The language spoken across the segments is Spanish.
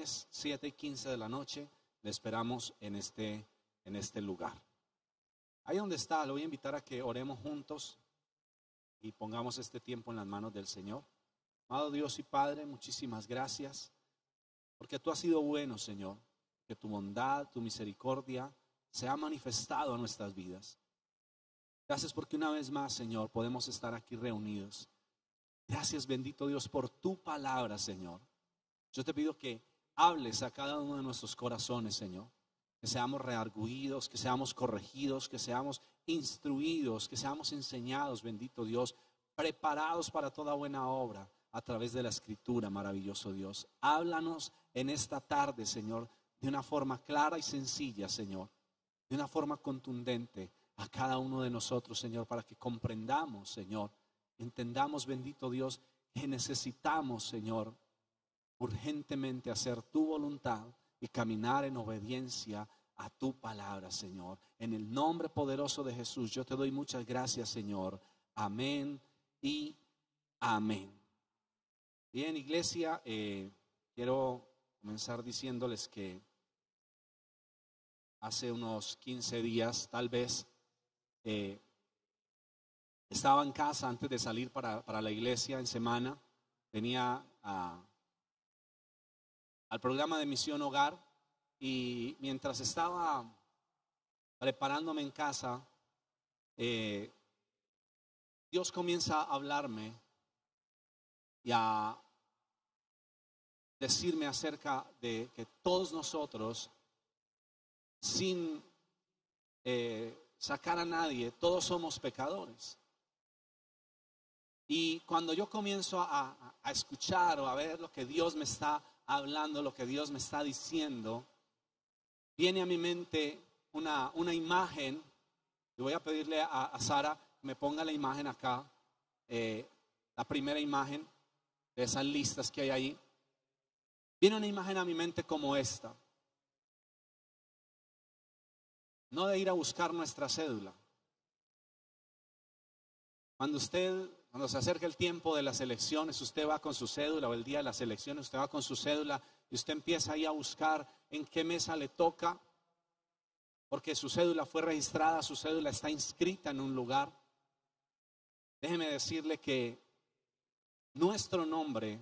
viernes 7:15 de la noche. Le esperamos en este lugar. Ahí donde está, lo voy a invitar a que oremos juntos y pongamos este tiempo en las manos del Señor. Amado Dios y Padre, muchísimas gracias, porque tú has sido bueno, Señor, que tu bondad, tu misericordia se ha manifestado a nuestras vidas. Gracias porque una vez más, Señor, podemos estar aquí reunidos. Gracias, bendito Dios, por tu palabra, Señor. Yo te pido que hables a cada uno de nuestros corazones, Señor. Que seamos redarguidos, que seamos corregidos, que seamos instruidos, que seamos enseñados, bendito Dios, preparados para toda buena obra a través de la Escritura, maravilloso Dios. Háblanos en esta tarde, Señor, de una forma clara y sencilla, Señor, de una forma contundente a cada uno de nosotros, Señor, para que comprendamos, Señor, entendamos, bendito Dios, que necesitamos, Señor, urgentemente hacer tu voluntad y caminar en obediencia a tu palabra, Señor. En el nombre poderoso de Jesús, yo te doy muchas gracias, Señor. Amén y amén. Bien, iglesia, quiero comenzar diciéndoles que hace unos 15 días, tal vez, estaba en casa antes de salir para la iglesia en semana. Venía al programa de Misión Hogar, y mientras estaba preparándome en casa, Dios comienza a hablarme y a decirme acerca de que todos nosotros, sin sacar a nadie, todos somos pecadores. Y cuando yo comienzo a escuchar o a ver lo que Dios me está hablando, lo que Dios me está diciendo, viene a mi mente una imagen. Y voy a pedirle a Sara que me ponga la imagen acá, la primera imagen de esas listas que hay ahí. Viene una imagen a mi mente como esta. No de ir a buscar nuestra cédula. Cuando se acerca el tiempo de las elecciones, usted va con su cédula, o el día de las elecciones usted va con su cédula y usted empieza ahí a buscar en qué mesa le toca, porque su cédula fue registrada, su cédula está inscrita en un lugar. Déjeme decirle que nuestro nombre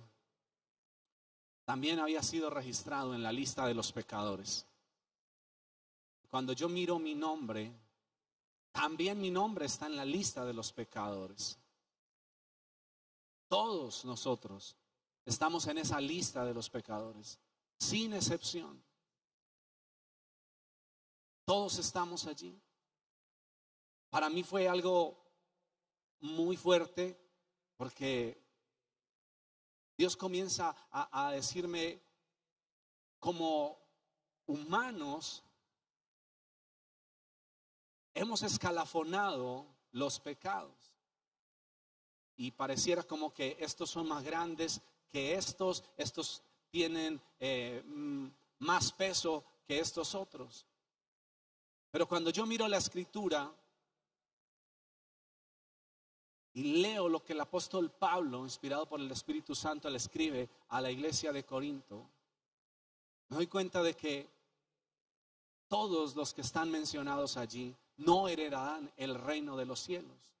también había sido registrado en la lista de los pecadores. Cuando yo miro mi nombre, también mi nombre está en la lista de los pecadores. Todos nosotros estamos en esa lista de los pecadores, sin excepción. Todos estamos allí. Para mí fue algo muy fuerte, porque Dios comienza a decirme, como humanos hemos escalafonado los pecados. Y pareciera como que estos son más grandes que estos tienen más peso que estos otros. Pero cuando yo miro la Escritura y leo lo que el apóstol Pablo, inspirado por el Espíritu Santo, le escribe a la iglesia de Corinto, me doy cuenta de que todos los que están mencionados allí no heredarán el reino de los cielos.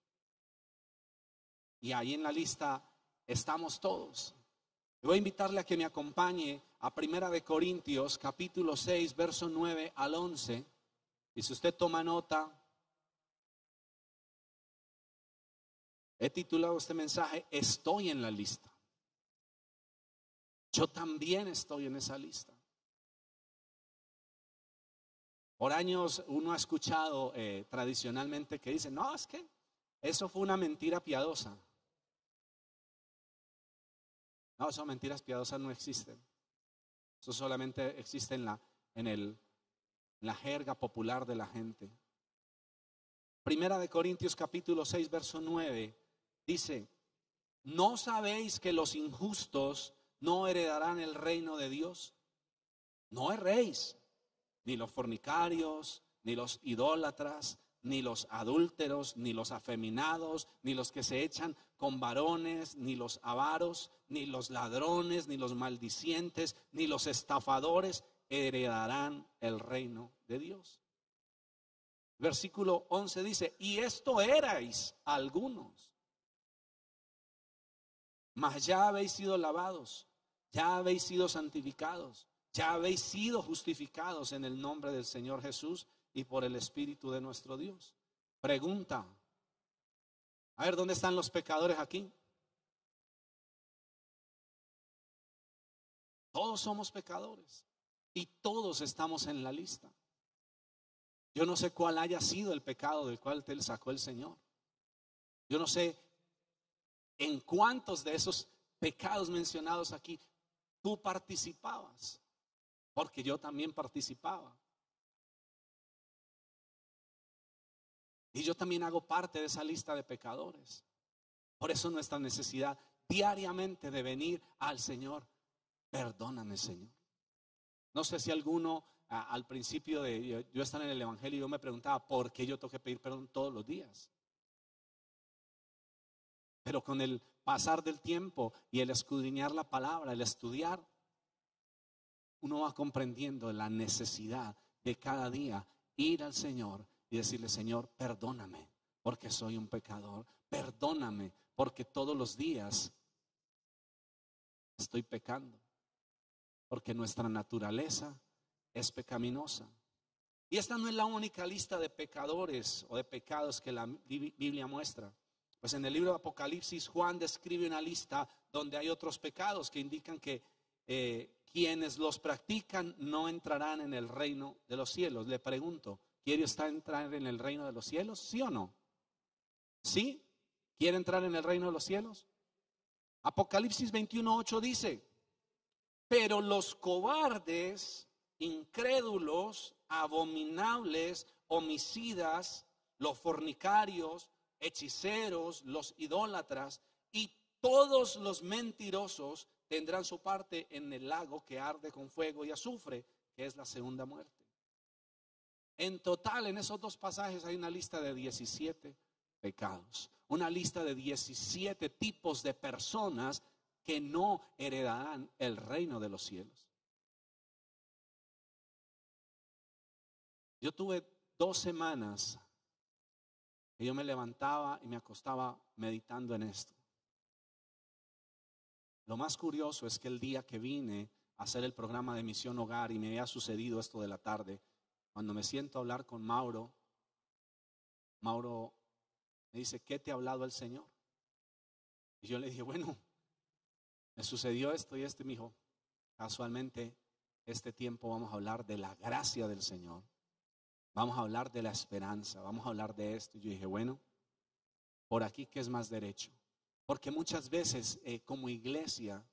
Y ahí en la lista estamos todos. Voy a invitarle a que me acompañe a 1 Corintios capítulo 6, verso 9 al 11. Y si usted toma nota, he titulado este mensaje, estoy en la lista. Yo también estoy en esa lista. Por años uno ha escuchado tradicionalmente que dicen, no, es que eso fue una mentira piadosa. No, esas mentiras piadosas no existen. Eso solamente existe en la jerga popular de la gente. 1 Corintios capítulo 6, verso 9 dice, ¿no sabéis que los injustos no heredarán el reino de Dios? No erréis, ni los fornicarios, ni los idólatras, ni los adúlteros, ni los afeminados, ni los que se echan con varones, ni los avaros, ni los ladrones, ni los maldicientes, ni los estafadores heredarán el reino de Dios. Versículo 11 dice: y esto erais algunos, mas ya habéis sido lavados, ya habéis sido santificados, ya habéis sido justificados en el nombre del Señor Jesús y por el Espíritu de nuestro Dios. Pregunta: a ver, ¿dónde están los pecadores aquí? Todos somos pecadores y todos estamos en la lista. Yo no sé cuál haya sido el pecado del cual te sacó el Señor. Yo no sé en cuántos de esos pecados mencionados aquí tú participabas, porque yo también participaba. Y yo también hago parte de esa lista de pecadores. Por eso nuestra necesidad diariamente de venir al Señor. Perdóname, Señor. No sé si alguno al principio de yo estar en el Evangelio, yo me preguntaba por qué yo tengo que pedir perdón todos los días. Pero con el pasar del tiempo y el escudriñar la palabra, el estudiar, uno va comprendiendo la necesidad de cada día ir al Señor y decirle: Señor, perdóname porque soy un pecador. Perdóname porque todos los días estoy pecando. Porque nuestra naturaleza es pecaminosa. Y esta no es la única lista de pecadores o de pecados que la Biblia muestra. Pues en el libro de Apocalipsis, Juan describe una lista donde hay otros pecados que indican que quienes los practican no entrarán en el reino de los cielos. Le pregunto: ¿quiere usted entrar en el reino de los cielos? ¿Sí o no? ¿Sí? ¿Quiere entrar en el reino de los cielos? Apocalipsis 21:8 dice: pero los cobardes, incrédulos, abominables, homicidas, los fornicarios, hechiceros, los idólatras y todos los mentirosos tendrán su parte en el lago que arde con fuego y azufre, que es la segunda muerte. En total, en esos dos pasajes hay una lista de 17 pecados, una lista de 17 tipos de personas que no heredarán el reino de los cielos. Yo tuve 2 semanas que yo me levantaba y me acostaba meditando en esto. Lo más curioso es que el día que vine a hacer el programa de Misión Hogar y me había sucedido esto de la tarde, cuando me siento a hablar con Mauro me dice: ¿qué te ha hablado el Señor? Y yo le dije: bueno, me sucedió esto y esto. Y me dijo: casualmente, este tiempo vamos a hablar de la gracia del Señor. Vamos a hablar de la esperanza. Vamos a hablar de esto. Y yo dije: bueno, por aquí que es más derecho. Porque muchas veces como iglesia,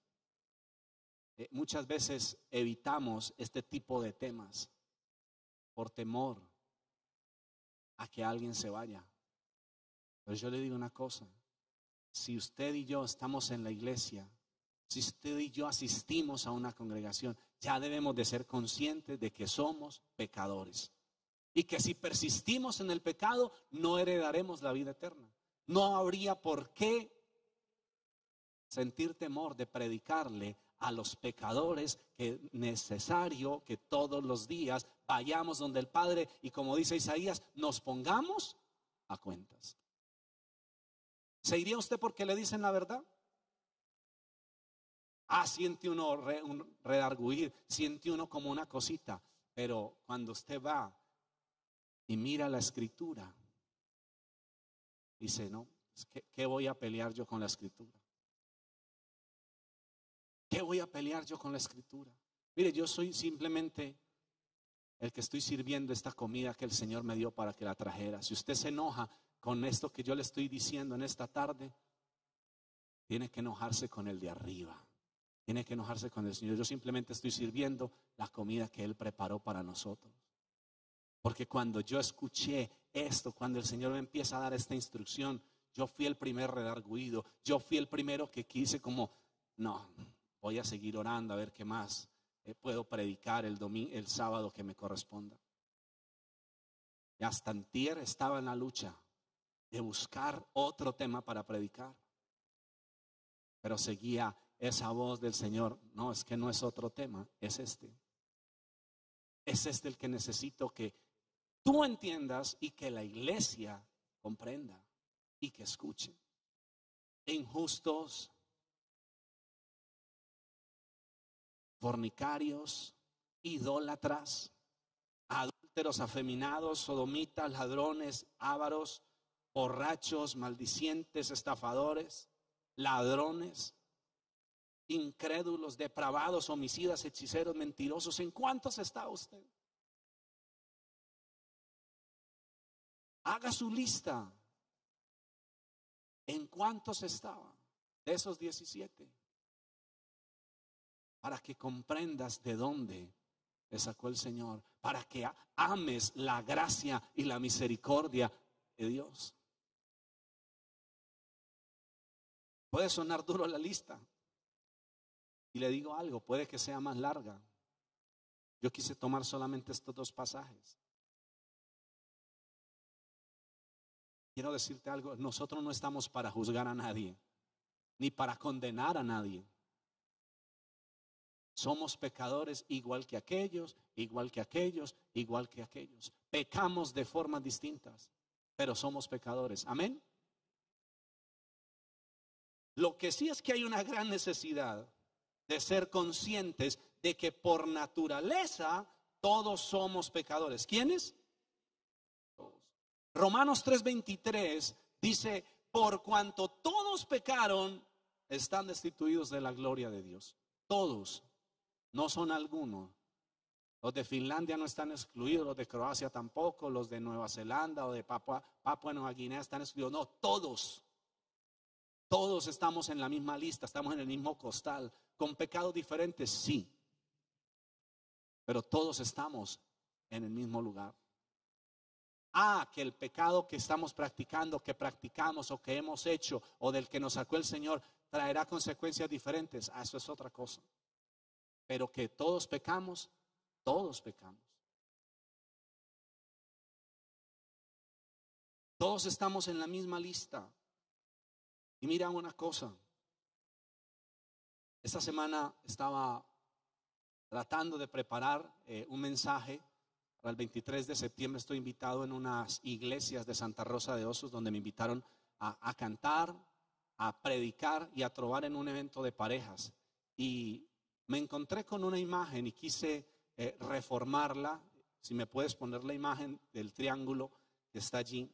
muchas veces evitamos este tipo de temas por temor a que alguien se vaya. Pero yo le digo una cosa: si usted y yo estamos en la iglesia, si usted y yo asistimos a una congregación, ya debemos de ser conscientes de que somos pecadores y que si persistimos en el pecado no heredaremos la vida eterna. No habría por qué sentir temor de predicarle a los pecadores que es necesario que todos los días vayamos donde el Padre y, como dice Isaías, nos pongamos a cuentas. ¿Se iría usted porque le dicen la verdad? Siente uno un redarguir, siente uno como una cosita, pero cuando usted va y mira la escritura, dice: no, ¿qué voy a pelear yo con la escritura? ¿Qué voy a pelear yo con la escritura? Mire, yo soy simplemente el que estoy sirviendo esta comida que el Señor me dio para que la trajera. Si usted se enoja con esto que yo le estoy diciendo en esta tarde, tiene que enojarse con el de arriba. Tiene que enojarse con el Señor. Yo simplemente estoy sirviendo la comida que Él preparó para nosotros. Porque cuando yo escuché esto, cuando el Señor me empieza a dar esta instrucción, yo fui el primer redarguido. Yo fui el primero que quise como: no, voy a seguir orando a ver qué más puedo predicar el sábado que me corresponda. Y hasta antier estaba en la lucha de buscar otro tema para predicar. Pero seguía esa voz del Señor. No, es que no es otro tema, es este. Es este el que necesito que tú entiendas y que la iglesia comprenda y que escuche. Injustos, fornicarios, idólatras, adúlteros, afeminados, sodomitas, ladrones, ávaros, borrachos, maldicientes, estafadores, ladrones, incrédulos, depravados, homicidas, hechiceros, mentirosos. ¿En cuántos está usted? Haga su lista. ¿En cuántos estaba de esos 17? Para que comprendas de dónde te sacó el Señor, para que ames la gracia y la misericordia de Dios. Puede sonar duro la lista. Y le digo algo, puede que sea más larga. Yo quise tomar solamente estos 2 pasajes. Quiero decirte algo, nosotros no estamos para juzgar a nadie, ni para condenar a nadie. Somos pecadores igual que aquellos, igual que aquellos, igual que aquellos. Pecamos de formas distintas, pero somos pecadores. Amén. Lo que sí es que hay una gran necesidad de ser conscientes de que por naturaleza todos somos pecadores. ¿Quiénes? Todos. Romanos 3:23 dice, por cuanto todos pecaron, están destituidos de la gloria de Dios. Todos, no son algunos. Los de Finlandia no están excluidos, los de Croacia tampoco, los de Nueva Zelanda o de Papua Nueva Guinea están excluidos. No, todos. Todos estamos en la misma lista, estamos en el mismo costal, con pecados diferentes, sí, pero todos estamos en el mismo lugar. Que el pecado que estamos practicando, que practicamos o que hemos hecho o del que nos sacó el Señor traerá consecuencias diferentes, eso es otra cosa. Pero que todos pecamos, todos pecamos. Todos estamos en la misma lista. Y mira una cosa, esta semana estaba tratando de preparar un mensaje para el 23 de septiembre. Estoy invitado en unas iglesias de Santa Rosa de Osos donde me invitaron a cantar, a predicar y a trovar en un evento de parejas. Y me encontré con una imagen y quise reformarla. Si me puedes poner la imagen del triángulo que está allí.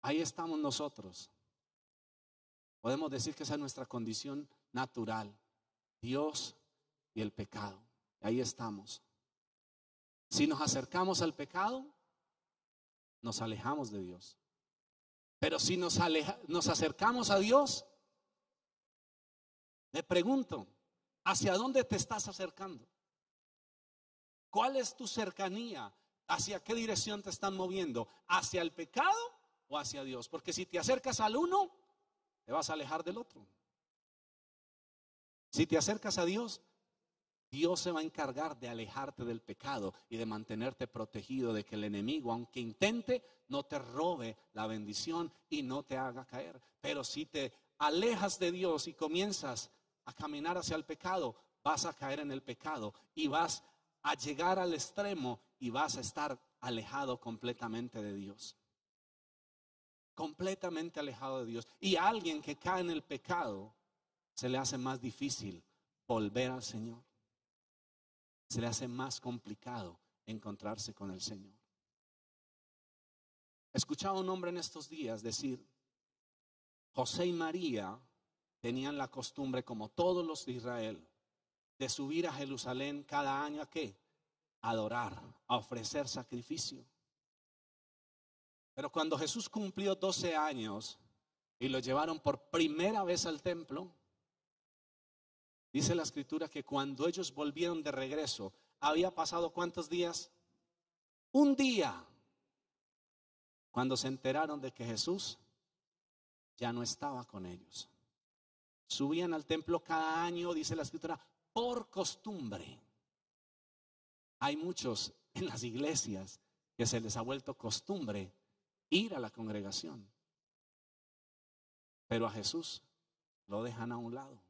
Ahí estamos nosotros. Podemos decir que esa es nuestra condición natural. Dios y el pecado. Ahí estamos. Si nos acercamos al pecado, nos alejamos de Dios. Pero si nos acercamos a Dios, le pregunto, ¿hacia dónde te estás acercando? ¿Cuál es tu cercanía? ¿Hacia qué dirección te están moviendo? ¿Hacia el pecado o hacia Dios? Porque si te acercas al uno, te vas a alejar del otro. Si te acercas a Dios, Dios se va a encargar de alejarte del pecado y de mantenerte protegido de que el enemigo, aunque intente, no te robe la bendición y no te haga caer. Pero si te alejas de Dios y comienzas a caminar hacia el pecado, vas a caer en el pecado y vas a llegar al extremo y vas a estar alejado completamente de Dios. Completamente alejado de Dios. Y a alguien que cae en el pecado se le hace más difícil volver al Señor. Se le hace más complicado encontrarse con el Señor. Escuchaba a un hombre en estos días decir, José y María tenían la costumbre, como todos los de Israel, de subir a Jerusalén cada año. ¿A qué? A adorar, a ofrecer sacrificio. Pero cuando Jesús cumplió 12 años y lo llevaron por primera vez al templo, dice la escritura que cuando ellos volvieron de regreso, había pasado ¿cuántos días? Un día. Cuando se enteraron de que Jesús ya no estaba con ellos. Subían al templo cada año, dice la escritura, por costumbre. Hay muchos en las iglesias que se les ha vuelto costumbre ir a la congregación, pero a Jesús lo dejan a un lado.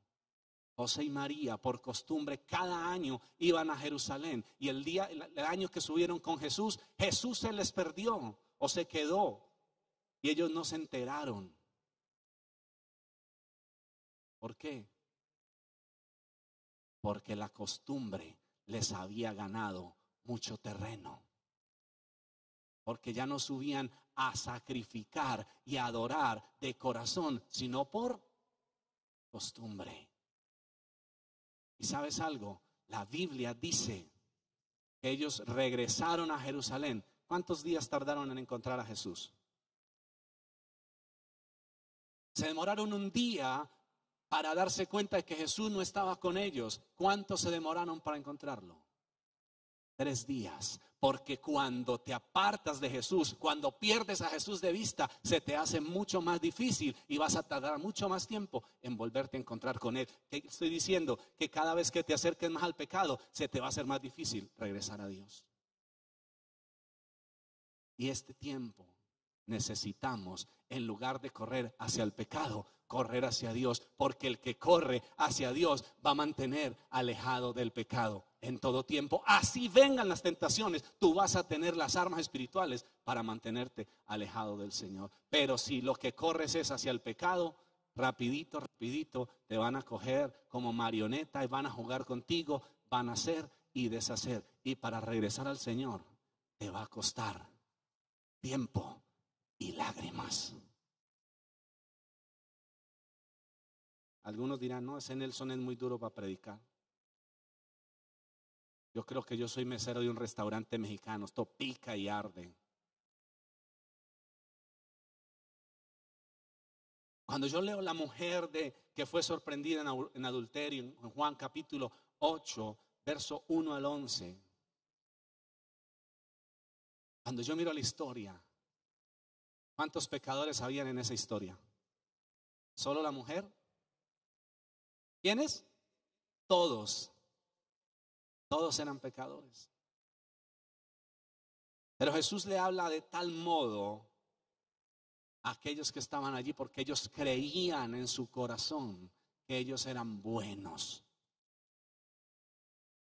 José y María, por costumbre, cada año iban a Jerusalén, y el año que subieron con Jesús, Jesús se les perdió o se quedó y ellos no se enteraron. ¿Por qué? Porque la costumbre les había ganado mucho terreno. Porque ya no subían a sacrificar y a adorar de corazón, sino por costumbre. ¿Y sabes algo? La Biblia dice que ellos regresaron a Jerusalén. ¿Cuántos días tardaron en encontrar a Jesús? Se demoraron un día para darse cuenta de que Jesús no estaba con ellos. ¿Cuánto se demoraron para encontrarlo? 3 días. Porque cuando te apartas de Jesús, cuando pierdes a Jesús de vista, se te hace mucho más difícil y vas a tardar mucho más tiempo en volverte a encontrar con Él. ¿Qué estoy diciendo? Que cada vez que te acerques más al pecado, se te va a hacer más difícil regresar a Dios. Y este tiempo necesitamos, en lugar de correr hacia el pecado, correr hacia Dios, porque el que corre hacia Dios va a mantener alejado del pecado en todo tiempo. Así vengan las tentaciones, tú vas a tener las armas espirituales para mantenerte alejado del Señor. Pero si lo que corres es hacia el pecado, rapidito, rapidito te van a coger como marioneta y van a jugar contigo, van a hacer y deshacer. Y para regresar al Señor te va a costar tiempo y lágrimas. Algunos dirán, no, ese Nelson es muy duro para predicar. Yo creo que yo soy mesero de un restaurante mexicano, esto pica y arde. Cuando yo leo la mujer que fue sorprendida en adulterio, en Juan capítulo 8, verso 1 al 11. Cuando yo miro la historia, ¿cuántos pecadores habían en esa historia? ¿Solo la mujer? ¿Quiénes? Todos. Todos eran pecadores. Pero Jesús le habla de tal modo a aquellos que estaban allí, porque ellos creían en su corazón que ellos eran buenos.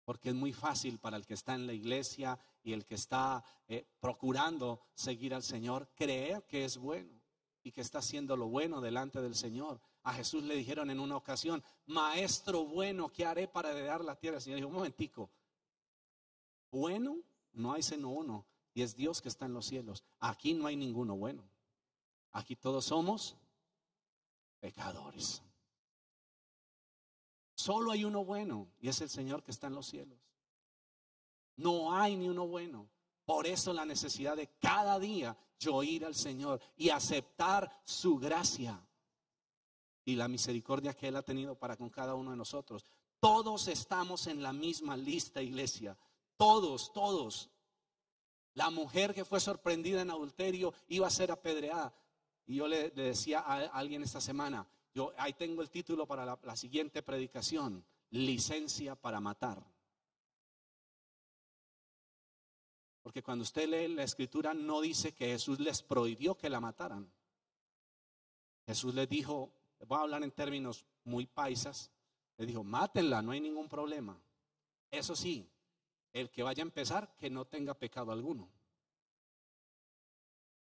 Porque es muy fácil para el que está en la iglesia y el que está procurando seguir al Señor creer que es bueno y que está haciendo lo bueno delante del Señor. A Jesús le dijeron en una ocasión, maestro bueno, ¿qué haré para heredar la tierra? El Señor dijo, un momentico, bueno no hay sino uno, y es Dios que está en los cielos. Aquí no hay ninguno bueno. Aquí todos somos pecadores. Solo hay uno bueno, y es el Señor que está en los cielos. No hay ni uno bueno. Por eso la necesidad de cada día yo ir al Señor y aceptar su gracia y la misericordia que Él ha tenido para con cada uno de nosotros. Todos estamos en la misma lista, iglesia. Todos, todos. La mujer que fue sorprendida en adulterio iba a ser apedreada. Y yo le decía a alguien esta semana, yo ahí tengo el título para la siguiente predicación: licencia para matar. Porque cuando usted lee la escritura no dice que Jesús les prohibió que la mataran. Jesús les dijo, voy a hablar en términos muy paisas, les dijo, mátenla, no hay ningún problema. Eso sí, el que vaya a empezar, que no tenga pecado alguno.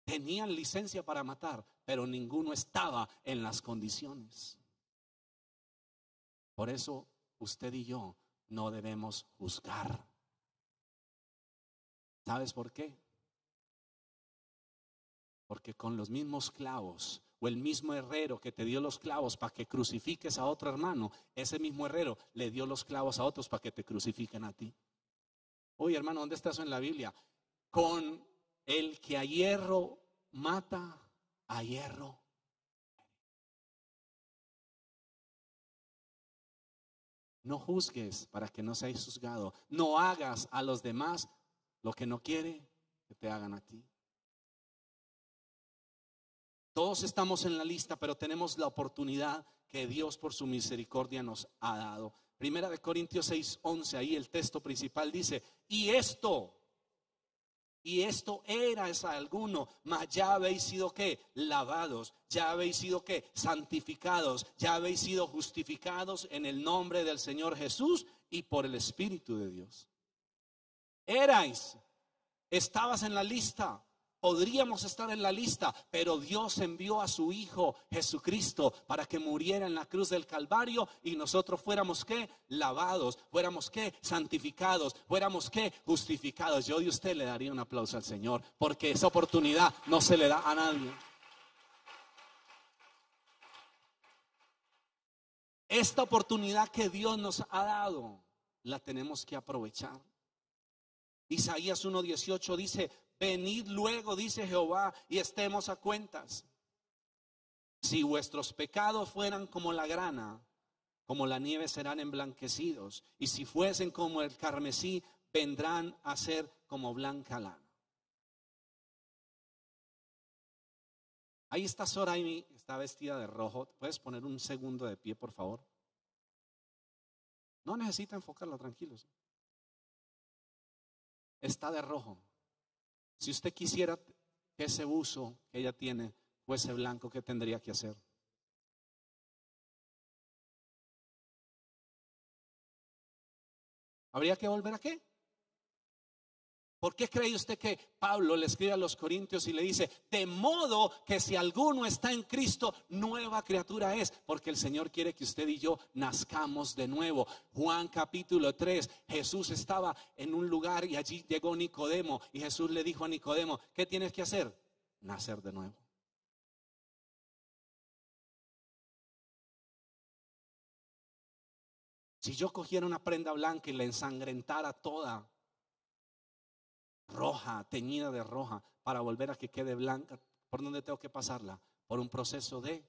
Tenían licencia para matar, pero ninguno estaba en las condiciones. Por eso usted y yo no debemos juzgar. ¿Sabes por qué? Porque con los mismos clavos, o el mismo herrero que te dio los clavos para que crucifiques a otro hermano, ese mismo herrero le dio los clavos a otros para que te crucifiquen a ti. Oye, hermano, ¿dónde está eso en la Biblia? Con el que a hierro mata, a hierro. No juzgues para que no seas juzgado. No hagas a los demás lo que no quiere que te hagan a ti. Todos estamos en la lista, pero tenemos la oportunidad que Dios por su misericordia nos ha dado. Primera de Corintios 6:11, ahí el texto principal dice, y esto erais alguno, mas ya habéis sido ¿qué? Lavados, ya habéis sido ¿qué? Santificados, ya habéis sido justificados en el nombre del Señor Jesús y por el Espíritu de Dios. Erais, estabas en la lista, podríamos estar en la lista, pero Dios envió a su Hijo Jesucristo para que muriera en la cruz del Calvario y nosotros fuéramos ¿qué? Lavados, fuéramos ¿qué? Santificados, fuéramos ¿qué? Justificados. Yo de usted le daría un aplauso al Señor, porque esa oportunidad no se le da a nadie. Esta oportunidad que Dios nos ha dado, la tenemos que aprovechar. Isaías 1:18 dice, venid luego, dice Jehová, y estemos a cuentas. Si vuestros pecados fueran como la grana, como la nieve serán emblanquecidos. Y si fuesen como el carmesí, vendrán a ser como blanca lana. Ahí está Soraimi, está vestida de rojo. ¿Puedes poner un segundo de pie, por favor? No necesita enfocarlo, tranquilos. Está de rojo. Si usted quisiera que ese buzo que ella tiene fuese blanco, ¿qué tendría que hacer? ¿Habría que volver a qué? ¿Por qué cree usted que Pablo le escribe a los Corintios y le dice, de modo que si alguno está en Cristo, nueva criatura es? Porque el Señor quiere que usted y yo nazcamos de nuevo. Juan capítulo 3, Jesús estaba en un lugar y allí llegó Nicodemo y Jesús le dijo a Nicodemo, ¿qué tienes que hacer? Nacer de nuevo. Si yo cogiera una prenda blanca y la ensangrentara toda, roja, teñida de roja, para volver a que quede blanca, ¿por dónde tengo que pasarla? Por un proceso de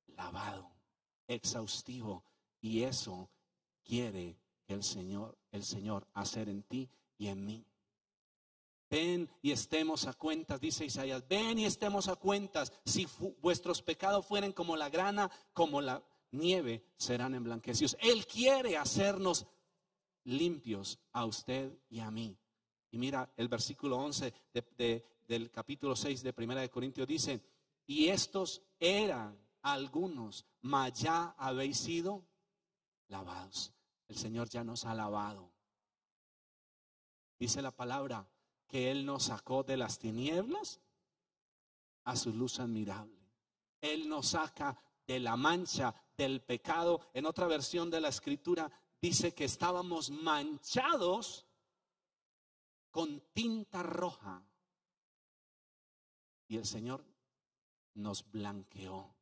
lavado exhaustivo. Y eso quiere el Señor hacer en ti y en mí. Ven y estemos a cuentas, dice Isaías, ven y estemos a cuentas. Si vuestros pecados fueren como la grana, como la nieve, serán emblanquecidos. Él quiere hacernos limpios a usted y a mí. Y mira el versículo 11 del capítulo 6 de Primera de Corintios dice, y estos eran algunos, mas ya habéis sido lavados. El Señor ya nos ha lavado. Dice la palabra que Él nos sacó de las tinieblas a su luz admirable. Él nos saca de la mancha del pecado. En otra versión de la escritura dice que estábamos manchados con tinta roja y el Señor nos blanqueó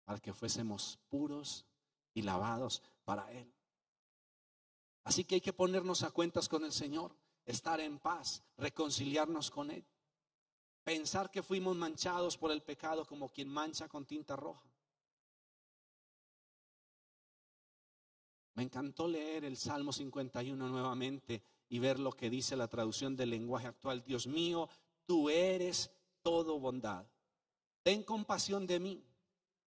para que fuésemos puros y lavados para Él. Así que hay que ponernos a cuentas con el Señor, estar en paz, reconciliarnos con Él, pensar que fuimos manchados por el pecado como quien mancha con tinta roja. Me encantó leer el Salmo 51 nuevamente y ver lo que dice la traducción del lenguaje actual. Dios mío, tú eres todo bondad. Ten compasión de mí.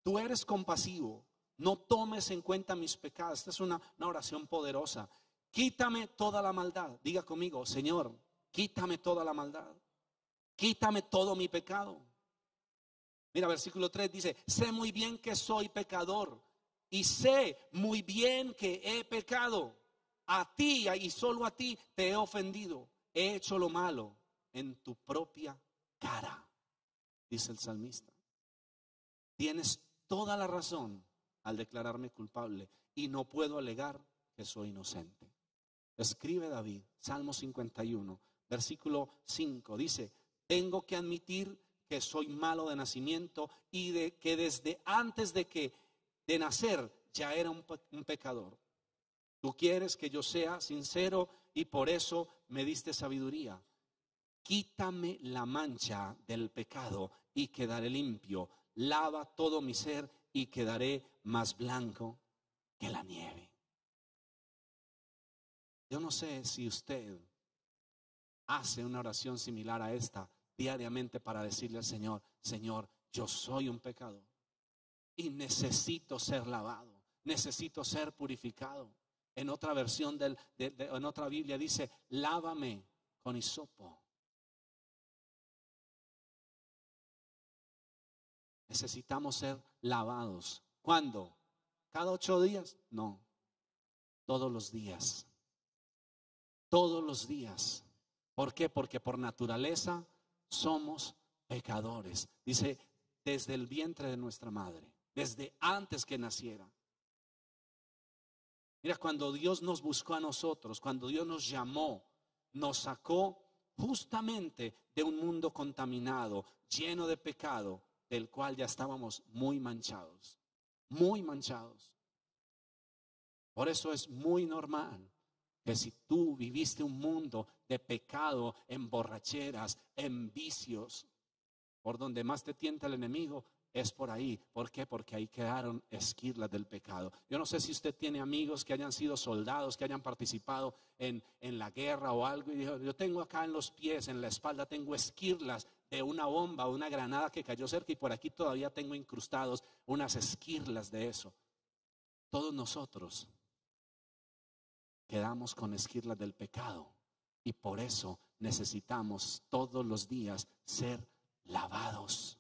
Tú eres compasivo. No tomes en cuenta mis pecados. Esta es una oración poderosa. Quítame toda la maldad. Diga conmigo, Señor, quítame toda la maldad. Quítame todo mi pecado. Mira, versículo 3 dice, sé muy bien que soy pecador y sé muy bien que he pecado. A ti y solo a ti te he ofendido. He hecho lo malo en tu propia cara, dice el salmista. Tienes toda la razón al declararme culpable y no puedo alegar que soy inocente. Escribe David, Salmo 51, versículo 5, dice, tengo que admitir que soy malo de nacimiento y de que desde antes de nacer ya era un pecador. Tú quieres que yo sea sincero y por eso me diste sabiduría. Quítame la mancha del pecado y quedaré limpio. Lava todo mi ser y quedaré más blanco que la nieve. Yo no sé si usted hace una oración similar a esta diariamente para decirle al Señor, Señor, yo soy un pecador y necesito ser lavado. necesito ser purificado. En otra versión en otra Biblia dice, lávame con hisopo. Necesitamos ser lavados. ¿Cuándo? ¿Cada 8 días? No, todos los días. Todos los días. ¿Por qué? Porque por naturaleza somos pecadores. Dice, desde el vientre de nuestra madre, desde antes que naciera. Mira, cuando Dios nos buscó a nosotros, cuando Dios nos llamó, nos sacó justamente de un mundo contaminado, lleno de pecado, del cual ya estábamos muy manchados, muy manchados. Por eso es muy normal que si tú viviste un mundo de pecado, en borracheras, en vicios, por donde más te tienta el enemigo, es por ahí. ¿Por qué? Porque ahí quedaron esquirlas del pecado. Yo no sé si usted tiene amigos que hayan sido soldados, que hayan participado en la guerra o algo, y dijo, yo tengo acá en los pies, en la espalda, tengo esquirlas de una bomba o una granada que cayó cerca, y por aquí todavía tengo incrustados unas esquirlas de eso. Todos nosotros quedamos con esquirlas del pecado, y por eso necesitamos todos los días ser lavados.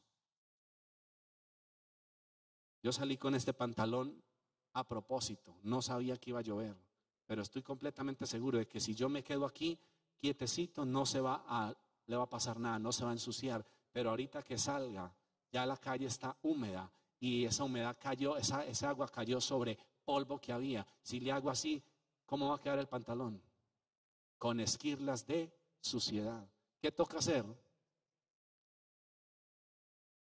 Yo salí con este pantalón a propósito, no sabía que iba a llover, pero estoy completamente seguro de que si yo me quedo aquí quietecito, no le va a pasar nada, no se va a ensuciar. Pero ahorita que salga, ya la calle está húmeda y esa humedad cayó, esa agua cayó sobre polvo que había. Si le hago así, ¿cómo va a quedar el pantalón? Con esquirlas de suciedad. ¿Qué toca hacer?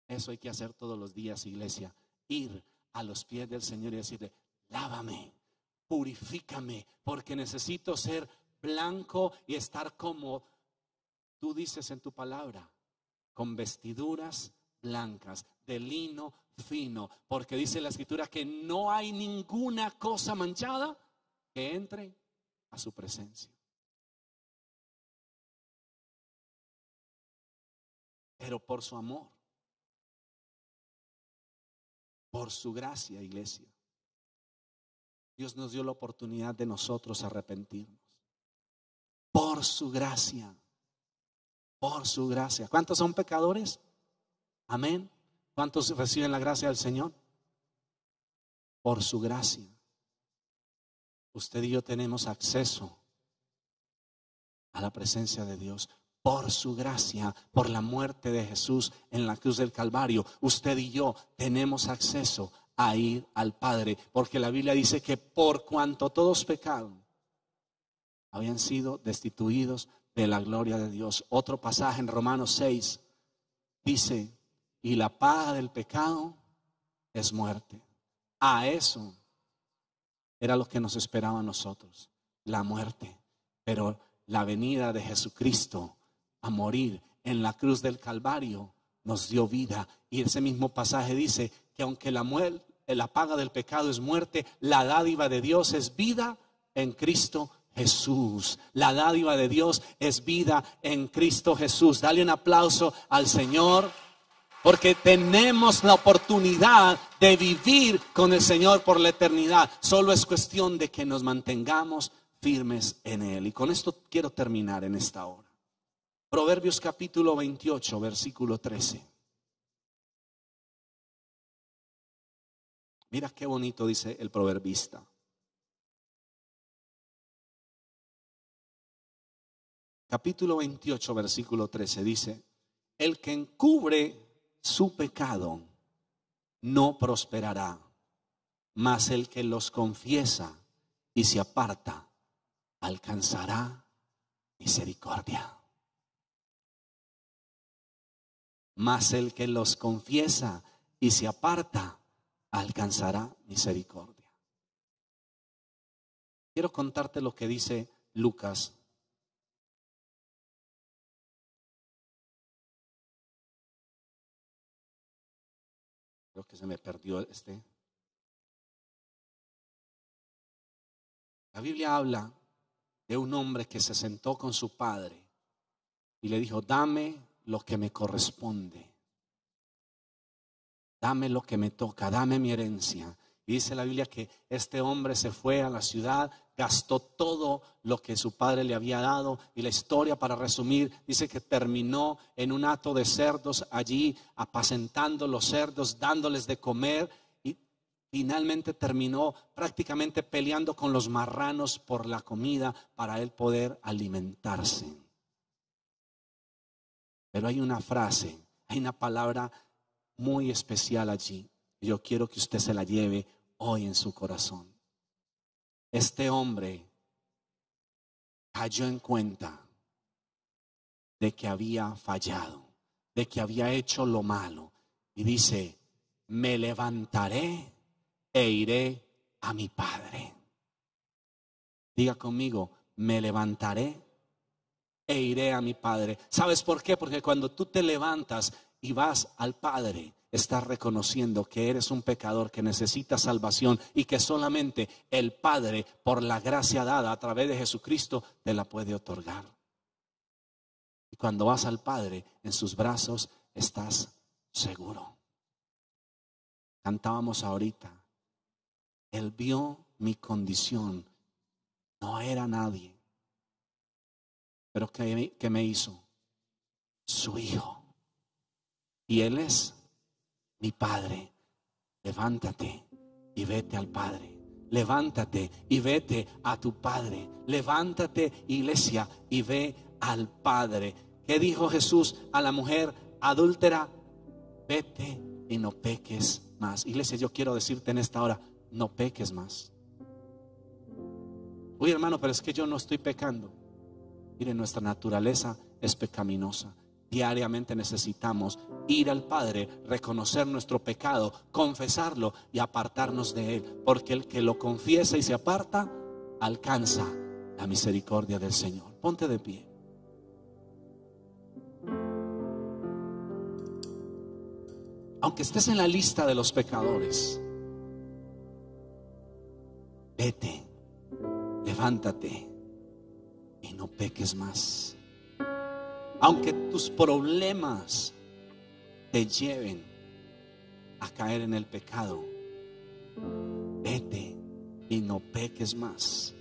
Eso hay que hacer todos los días, iglesia. Ir a los pies del Señor y decirle, lávame, purifícame, porque necesito ser blanco y estar como tú dices en tu palabra, con vestiduras blancas, de lino fino, porque dice la Escritura que no hay ninguna cosa manchada que entre a su presencia. Pero por su amor, por su gracia, iglesia, Dios nos dio la oportunidad de nosotros arrepentirnos. Por su gracia. Por su gracia. ¿Cuántos son pecadores? Amén. ¿Cuántos reciben la gracia del Señor? Por su gracia. Usted y yo tenemos acceso a la presencia de Dios. Por su gracia, por la muerte de Jesús en la cruz del Calvario, usted y yo tenemos acceso a ir al Padre, porque la Biblia dice que por cuanto todos pecaron, habían sido destituidos de la gloria de Dios. Otro pasaje en Romanos 6 dice, y la paga del pecado es muerte. A eso era lo que nos esperaba a nosotros, la muerte. Pero la venida de Jesucristo a morir en la cruz del Calvario nos dio vida. Y ese mismo pasaje dice que aunque la paga del pecado es muerte, la dádiva de Dios es vida en Cristo Jesús. La dádiva de Dios es vida en Cristo Jesús. Dale un aplauso al Señor, porque tenemos la oportunidad de vivir con el Señor por la eternidad. Solo es cuestión de que nos mantengamos firmes en Él. Y con esto quiero terminar en esta hora. Proverbios capítulo 28, versículo 13. Mira qué bonito dice el proverbista. Capítulo 28, versículo 13 dice, el que encubre su pecado no prosperará, mas el que los confiesa y se aparta alcanzará misericordia. Mas el que los confiesa y se aparta alcanzará misericordia. Quiero contarte lo que dice Lucas. Creo que se me perdió este. La Biblia habla de un hombre que se sentó con su padre y le dijo, dame lo que me corresponde, dame lo que me toca, dame mi herencia. Y dice la Biblia que este hombre se fue a la ciudad, gastó todo lo que su padre le había dado. Y la historia, para resumir, dice que terminó en un hato de cerdos allí, apacentando los cerdos, dándoles de comer. Y finalmente terminó prácticamente peleando con los marranos por la comida para él poder alimentarse. Pero hay una frase, hay una palabra muy especial allí. Yo quiero que usted se la lleve hoy en su corazón. Este hombre cayó en cuenta de que había fallado, de que había hecho lo malo. Y dice, me levantaré e iré a mi padre. Diga conmigo, me levantaré e iré a mi padre. ¿Sabes por qué? Porque cuando tú te levantas y vas al Padre, estás reconociendo que eres un pecador que necesita salvación y que solamente el Padre, por la gracia dada a través de Jesucristo, te la puede otorgar. Y cuando vas al Padre, en sus brazos estás seguro. Cantábamos ahorita, Él vio mi condición, no era nadie, pero ¿qué me hizo? Su Hijo. Y Él es mi Padre. Levántate y vete al Padre. Levántate y vete a tu Padre. Levántate, iglesia, y ve al Padre. ¿Qué dijo Jesús a la mujer adúltera? Vete y no peques más. Iglesia, yo quiero decirte en esta hora, no peques más. Uy, hermano, pero es que yo no estoy pecando. Mire, nuestra naturaleza es pecaminosa. Diariamente necesitamos ir al Padre, reconocer nuestro pecado, confesarlo y apartarnos de él, porque el que lo confiesa y se aparta alcanza la misericordia del Señor. Ponte de pie. Aunque estés en la lista de los pecadores, vete, levántate y no peques más. Aunque tus problemas te lleven a caer en el pecado, vete y no peques más.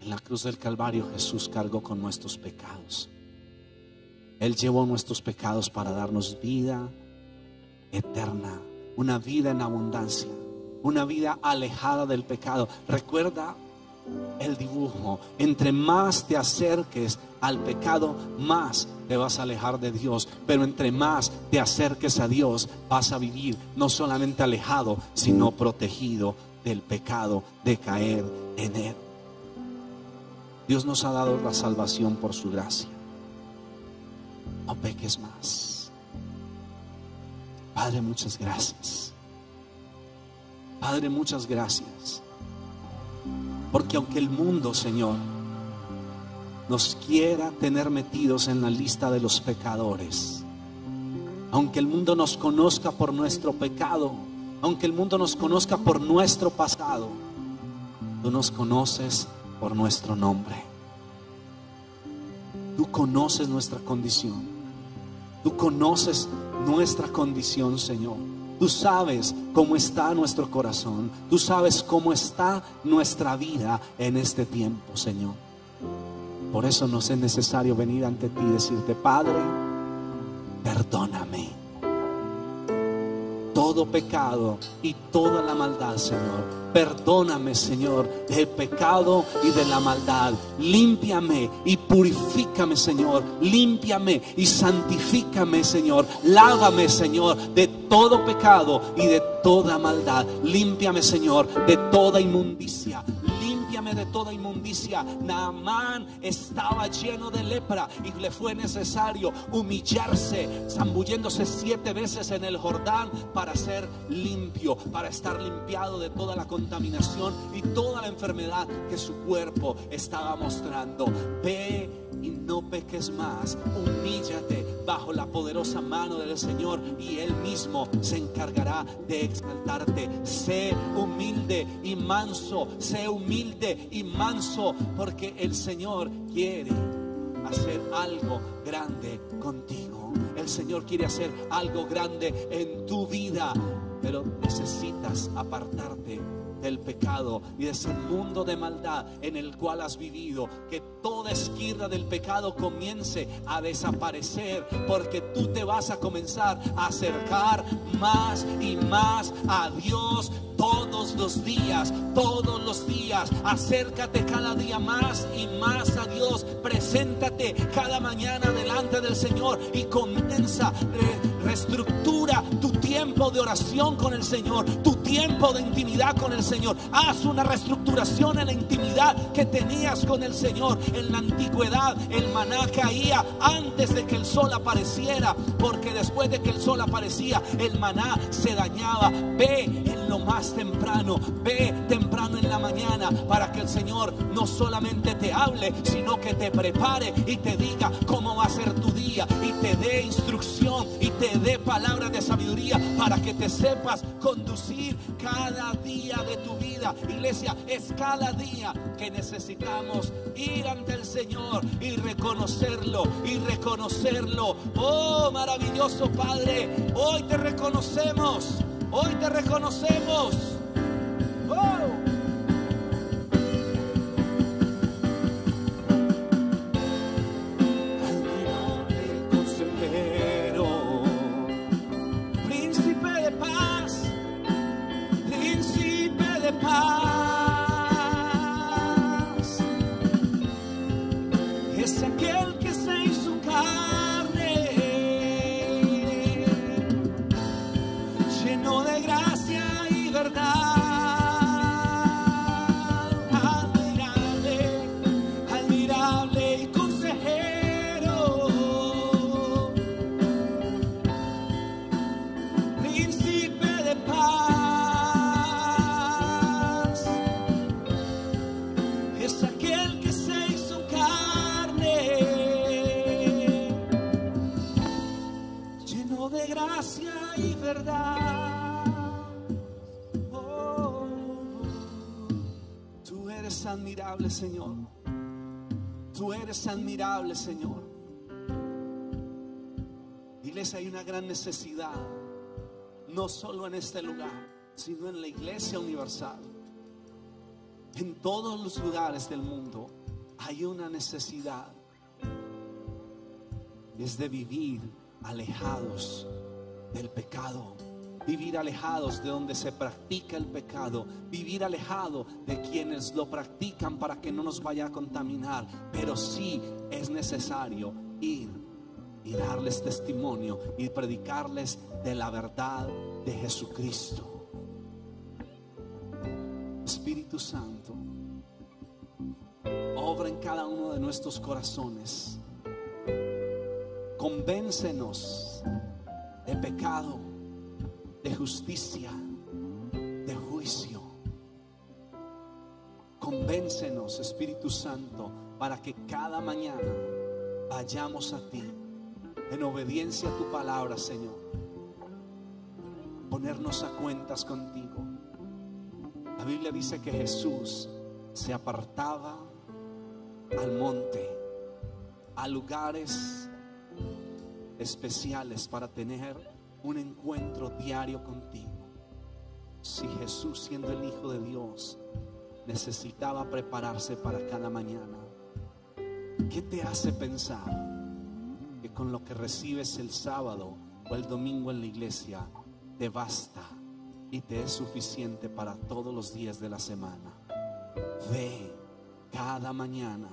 En la cruz del Calvario Jesús cargó con nuestros pecados. Él llevó nuestros pecados para darnos vida eterna, una vida en abundancia, una vida alejada del pecado. Recuerda el dibujo, entre más te acerques al pecado, más te vas a alejar de Dios. Pero entre más te acerques a Dios, vas a vivir no solamente alejado, sino protegido del pecado, de caer en él. Dios nos ha dado la salvación por su gracia. No peques más. Padre, muchas gracias. Padre, muchas gracias. Porque aunque el mundo, Señor, nos quiera tener metidos en la lista de los pecadores, aunque el mundo nos conozca por nuestro pecado, aunque el mundo nos conozca por nuestro pasado, tú nos conoces por nuestro nombre. Tú conoces nuestra condición. Tú conoces nuestra condición, Señor. Tú sabes cómo está nuestro corazón. Tú sabes cómo está nuestra vida en este tiempo, Señor. Por eso nos es necesario venir ante ti y decirte: Padre, perdóname todo pecado y toda la maldad, Señor. Perdóname, Señor, del pecado y de la maldad. Límpiame y purifícame, Señor. Límpiame y santifícame, Señor. Lávame, Señor, de todo pecado y de toda maldad. Límpiame, Señor, de toda inmundicia. Límpiame de toda inmundicia. Naamán estaba lleno de lepra y le fue necesario humillarse, zambulléndose 7 veces en el Jordán para ser limpio, para estar limpiado de toda la contaminación y toda la enfermedad que su cuerpo estaba mostrando. Ve y no peques más. Humíllate bajo la poderosa mano del Señor y Él mismo se encargará de exaltarte. Sé humilde y manso. Sé humilde y manso, porque el Señor quiere hacer algo grande contigo. El el Señor quiere hacer algo grande en tu vida, pero necesitas apartarte del pecado y de ese mundo de maldad en el cual has vivido. Que toda esquina del pecado comience a desaparecer, porque tú te vas a comenzar a acercar más y más a Dios todos los días, todos los días. Acércate cada día más y más a Dios. Preséntate cada mañana delante del Señor y comienza, reestructura tu tiempo de oración con el Señor, tu tiempo de intimidad con el Señor. Haz una reestructuración en la intimidad que tenías con el Señor. En la antigüedad el maná caía antes de que el sol apareciera, porque después de que el sol aparecía el maná se dañaba. Ve en lo más temprano, ve temprano en la mañana, para que el Señor no solamente te hable, sino que te prepare y te diga cómo va a ser tu día, y te dé instrucción y te dé palabras de sabiduría para que te sepas conducir cada día de tu vida. Iglesia, es cada día que necesitamos ir ante el Señor y reconocerlo, y reconocerlo. Oh, maravilloso Padre, hoy te reconocemos, hoy te reconocemos. Oh. Es aquel que se hizo carne, lleno de gracia y verdad. Admirable, admirable y consejero, príncipe de paz. Es aquel que se hizo carne, lleno de gracia y verdad. Oh, tú eres admirable, Señor. Tú eres admirable, Señor. Iglesia, hay una gran necesidad, no solo en este lugar, sino en la Iglesia Universal. En todos los lugares del mundo hay una necesidad. Es de vivir alejados del pecado, vivir alejados de donde se practica el pecado, vivir alejado de quienes lo practican para que no nos vaya a contaminar. Pero sí es necesario ir y darles testimonio y predicarles de la verdad de Jesucristo. Espíritu Santo, obra en cada uno de nuestros corazones. Convéncenos de pecado, de justicia, de juicio. Convéncenos, Espíritu Santo, para que cada mañana vayamos a ti en obediencia a tu palabra, Señor. Ponernos a cuentas contigo. La Biblia dice que Jesús se apartaba al monte, a lugares especiales para tener un encuentro diario contigo. Si Jesús, siendo el Hijo de Dios, necesitaba prepararse para cada mañana, ¿qué te hace pensar que con lo que recibes el sábado o el domingo en la iglesia te basta y te es suficiente para todos los días de la semana? Ve cada mañana,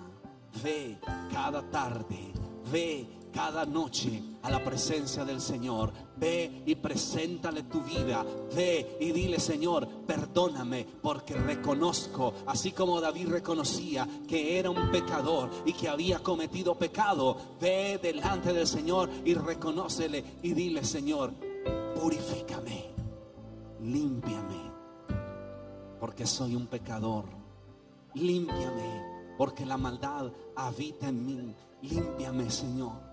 ve cada tarde, ve cada noche a la presencia del Señor. Ve y preséntale tu vida. Ve y dile: Señor, perdóname, porque reconozco, así como David reconocía que era un pecador y que había cometido pecado. Ve delante del Señor y reconócele y dile: Señor, purifícame, límpiame, porque soy un pecador. Límpiame, porque la maldad habita en mí. Límpiame, Señor.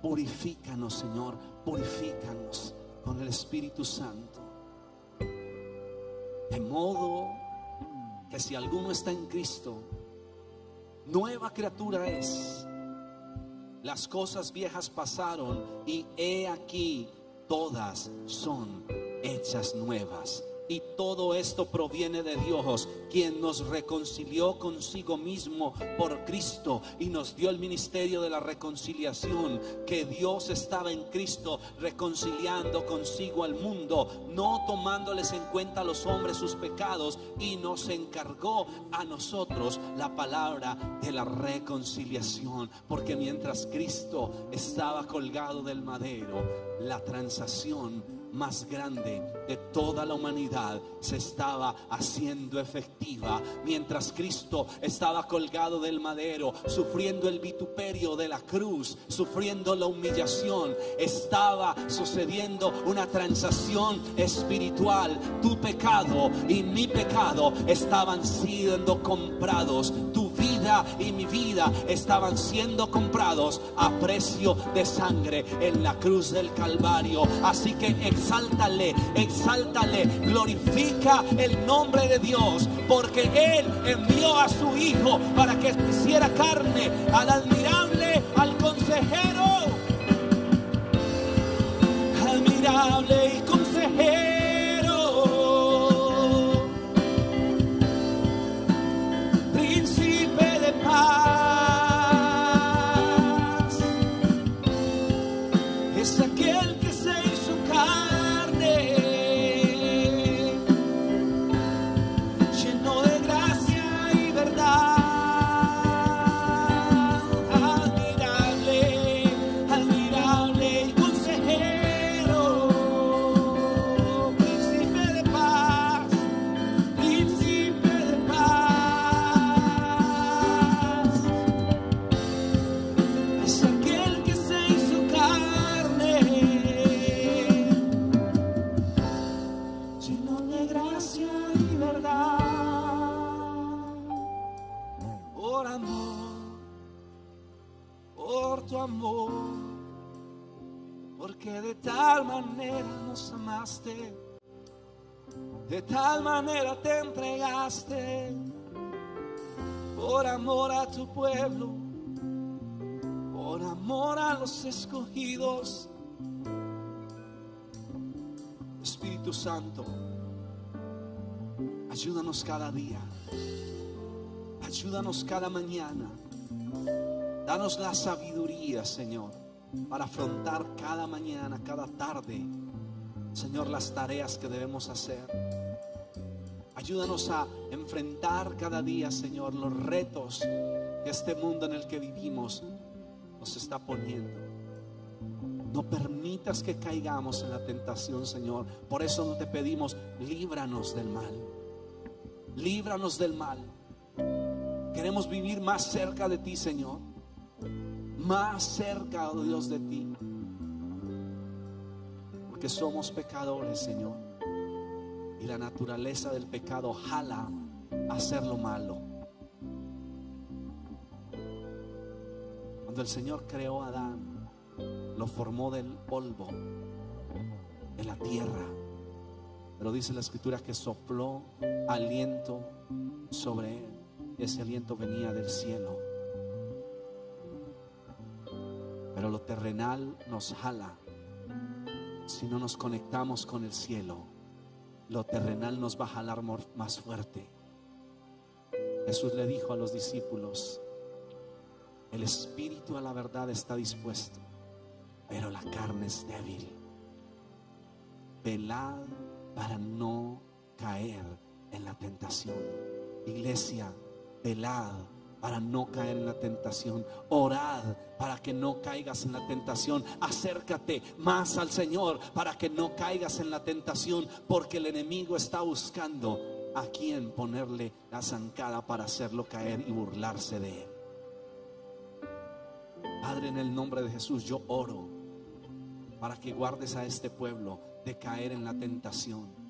Purifícanos, Señor. Purifícanos con el Espíritu Santo. De modo que si alguno está en Cristo, nueva criatura es. las cosas viejas pasaron y he aquí todas son hechas nuevas. Y todo esto proviene de Dios, quien nos reconcilió consigo mismo por Cristo y nos dio el ministerio de la reconciliación. Que Dios estaba en Cristo reconciliando consigo al mundo, no tomándoles en cuenta a los hombres sus pecados, y nos encargó a nosotros la palabra de la reconciliación. Porque mientras Cristo estaba colgado del madero, la transacción más grande de toda la humanidad se estaba haciendo efectiva. Mientras Cristo estaba colgado del madero, sufriendo el vituperio de la cruz, sufriendo la humillación, estaba sucediendo una transacción espiritual. Tu pecado y mi pecado estaban siendo comprados. Tu vida y mi vida estaban siendo comprados a precio de sangre en la cruz del Calvario. Así que exáltale, exáltale, glorifica el nombre de Dios, porque Él envió a su Hijo para que se hiciera carne, al admirable, al consejero, admirable y consejero, príncipe de paz, es aquel que se hizo carne, lleno de gracia y verdad. Admirable, admirable y consejero, príncipe de paz, príncipe de paz, es aquel que se hizo carne, lleno de gracia y verdad. Por amor, por tu amor, porque de tal manera nos amaste, de tal manera te entregaste, por amor a tu pueblo, por amor a los escogidos. Espíritu Santo, ayúdanos cada día, ayúdanos cada mañana, danos la sabiduría, Señor, para afrontar cada mañana, cada tarde, Señor, las tareas que debemos hacer. Ayúdanos a enfrentar cada día, Señor, los retos que este mundo en el que vivimos nos está poniendo. No permitas que caigamos en la tentación, Señor. Por eso te pedimos, líbranos del mal. Líbranos del mal. Queremos vivir más cerca de ti, Señor. Más cerca, oh Dios, de ti. Porque somos pecadores, Señor. Y la naturaleza del pecado jala a hacer lo malo. Cuando el Señor creó a Adán, lo formó del polvo de la tierra, pero dice la Escritura que sopló aliento sobre él. Ese aliento venía del cielo, pero lo terrenal nos jala. Si no nos conectamos con el cielo, lo terrenal nos va a jalar más fuerte. Jesús le dijo a los discípulos: el espíritu a la verdad está dispuesto, pero la carne es débil. Velad para no caer en la tentación. Iglesia, velad para no caer en la tentación. Orad para que no caigas en la tentación. Acércate más al Señor para que no caigas en la tentación, porque el enemigo está buscando a quien ponerle la zancada para hacerlo caer y burlarse de él. Padre, en el nombre de Jesús yo oro para que guardes a este pueblo de caer en la tentación.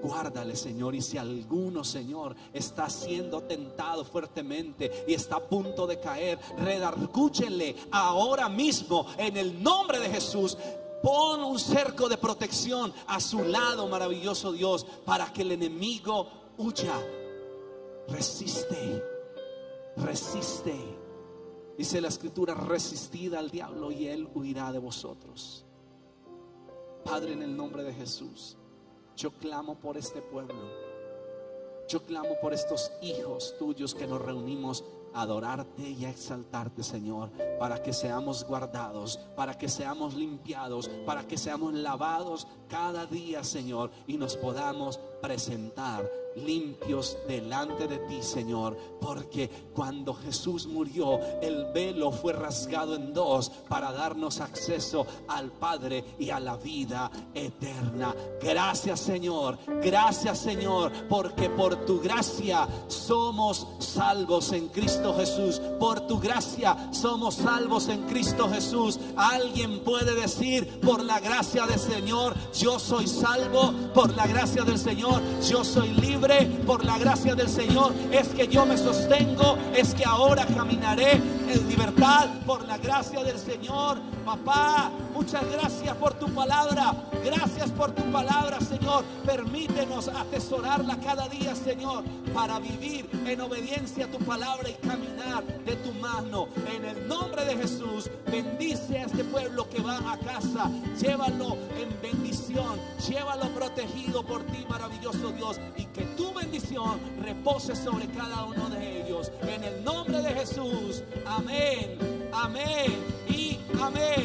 Guárdale, Señor, y si alguno, Señor, está siendo tentado fuertemente y está a punto de caer, redargúchenle ahora mismo en el nombre de Jesús. Pon un cerco de protección a su lado, maravilloso Dios, para que el enemigo huya. Resiste, resiste. Dice la Escritura: resistid al diablo y él huirá de vosotros. Padre, en el nombre de Jesús, yo clamo por este pueblo. Yo clamo por estos hijos tuyos que nos reunimos a adorarte y a exaltarte, Señor, para que seamos guardados, para que seamos limpiados, para que seamos lavados cada día, Señor, y nos podamos presentar limpios delante de ti, Señor, porque cuando Jesús murió, el velo fue rasgado en dos para darnos acceso al Padre y a la vida eterna. Gracias, Señor, porque por tu gracia somos salvos en Cristo Jesús. Por tu gracia somos salvos en Cristo Jesús. Alguien puede decir: por la gracia del Señor yo soy salvo, por la gracia del Señor yo soy libre, por la gracia del Señor es que yo me sostengo, es que ahora caminaré en libertad, por la gracia del Señor. Papá, muchas gracias por tu palabra. Gracias por tu palabra, Señor. Permítenos atesorarla cada día, Señor, para vivir en obediencia a tu palabra y caminar de tu mano. En el nombre de Jesús, bendice a este pueblo que va a casa. Llévalo en bendición, llévalo protegido por ti, maravilloso Dios, y que tu bendición repose sobre cada uno de ellos. En el nombre de Jesús, amén, amén y amén.